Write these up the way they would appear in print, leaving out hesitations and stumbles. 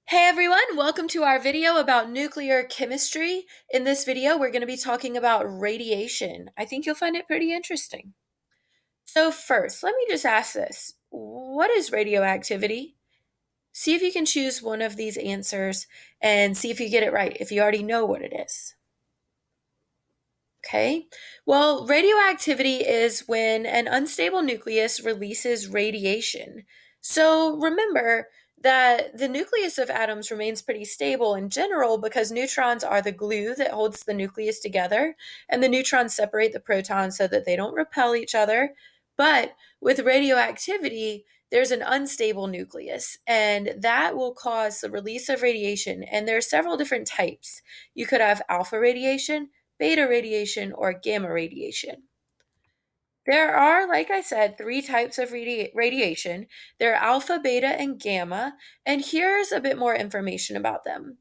Hey everyone, welcome to our video about nuclear chemistry. In this video, we're going to be talking about radiation. I think you'll find it pretty interesting. So first, let me just ask this. What is radioactivity? See if you can choose one of these answers and see if you get it right, if you already know what it is. Okay. Well, radioactivity is when an unstable nucleus releases radiation. So remember that the nucleus of atoms remains pretty stable in general because neutrons are the glue that holds the nucleus together, and the neutrons separate the protons so that they don't repel each other. But with radioactivity, there's an unstable nucleus, and that will cause the release of radiation. And there are several different types. You could have alpha radiation, beta radiation, or gamma radiation. There are, like I said, three types of radiation. There are alpha, beta, and gamma, and here's a bit more information about them.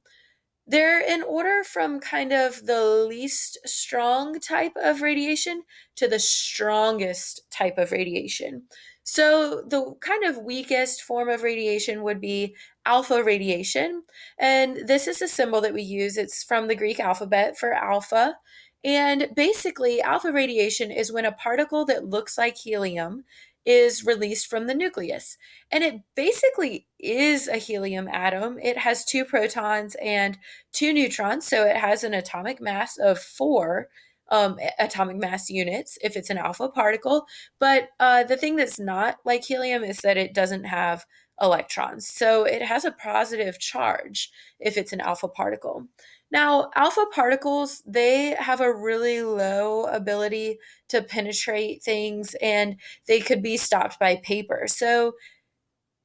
They're in order from kind of the least strong type of radiation to the strongest type of radiation. So, the kind of weakest form of radiation would be alpha radiation. And this is a symbol that we use. It's from the Greek alphabet for alpha. And basically, alpha radiation is when a particle that looks like helium is released from the nucleus. And it basically is a helium atom. It has two protons and two neutrons, so it has an atomic mass of four atomic mass units if it's an alpha particle. But the thing that's not like helium is that it doesn't have electrons. So it has a positive charge if it's an alpha particle. Now, alpha particles, they have a really low ability to penetrate things and they could be stopped by paper. So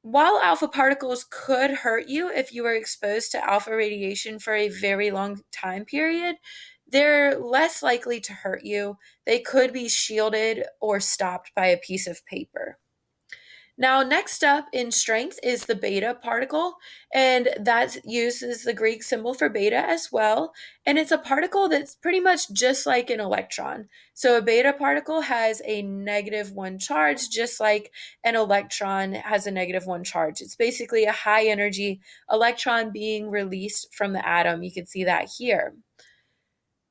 while alpha particles could hurt you if you were exposed to alpha radiation for a very long time period, they're less likely to hurt you. They could be shielded or stopped by a piece of paper. Now, next up in strength is the beta particle, and that uses the Greek symbol for beta as well. And it's a particle that's pretty much just like an electron. So, a beta particle has a -1 charge, just like an electron has a -1 charge. It's basically a high energy electron being released from the atom. You can see that here.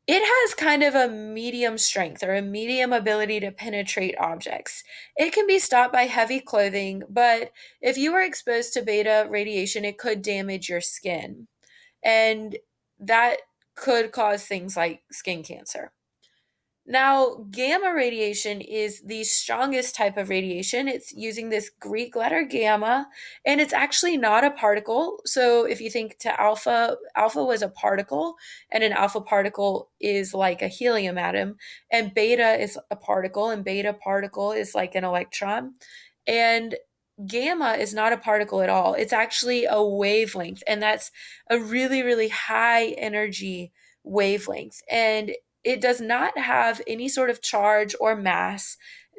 It has kind of a medium strength or a medium ability to penetrate objects. It can be stopped by heavy clothing, but if you were exposed to beta radiation, it could damage your skin. And that could cause things like skin cancer. Now, gamma radiation is the strongest type of radiation. It's using this Greek letter gamma, and it's actually not a particle. So, if you think to alpha, alpha was a particle, and an alpha particle is like a helium atom, and beta is a particle, and beta particle is like an electron. And gamma is not a particle at all. It's actually a wavelength, and that's a really, really high energy wavelength. And it does not have any sort of charge or mass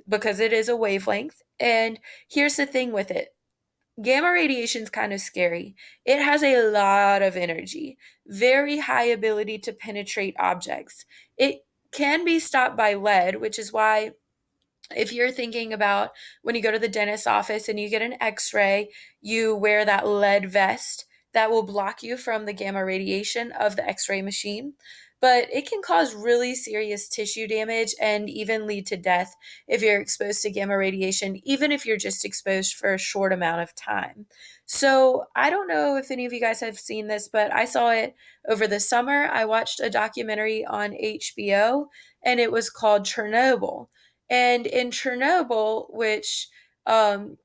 because it is a wavelength. And here's the thing with it. Gamma radiation is kind of scary. It has a lot of energy, very high ability to penetrate objects. It can be stopped by lead, which is why if you're thinking about when you go to the dentist's office and you get an x-ray, you wear that lead vest that will block you from the gamma radiation of the x-ray machine. But it can cause really serious tissue damage and even lead to death if you're exposed to gamma radiation, even if you're just exposed for a short amount of time. So I don't know if any of you guys have seen this, but I saw it over the summer. I watched a documentary on HBO and it was called Chernobyl. And in Chernobyl, which, well,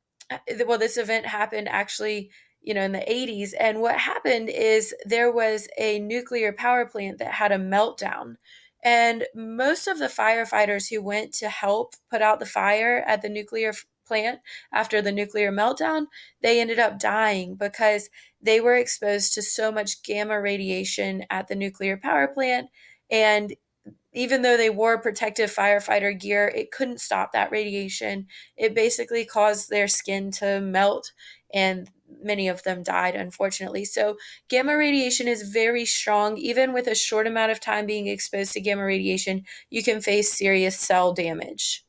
this event happened actually, in the 80s. And what happened is there was a nuclear power plant that had a meltdown. And most of the firefighters who went to help put out the fire at the nuclear plant after the nuclear meltdown, they ended up dying because they were exposed to so much gamma radiation at the nuclear power plant. And even though they wore protective firefighter gear, it couldn't stop that radiation. It basically caused their skin to melt, and many of them died, unfortunately. So, gamma radiation is very strong. Even with a short amount of time being exposed to gamma radiation, you can face serious cell damage.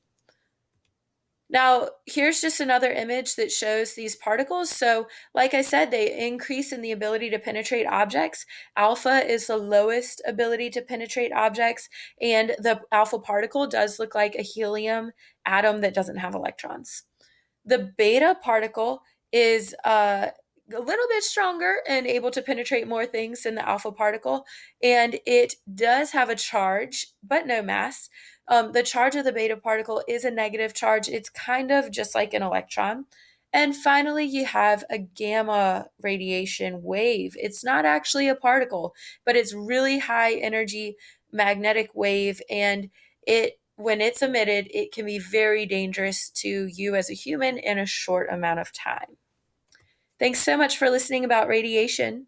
Now, here's just another image that shows these particles. So, like I said, they increase in the ability to penetrate objects. Alpha is the lowest ability to penetrate objects, and the alpha particle does look like a helium atom that doesn't have electrons. The beta particle is a little bit stronger and able to penetrate more things than the alpha particle, and it does have a charge, but no mass. The charge of the beta particle is a negative charge. It's kind of just like an electron. And finally, you have a gamma radiation wave. It's not actually a particle, but it's really high energy magnetic wave, and when it's emitted, it can be very dangerous to you as a human in a short amount of time. Thanks so much for listening about radiation.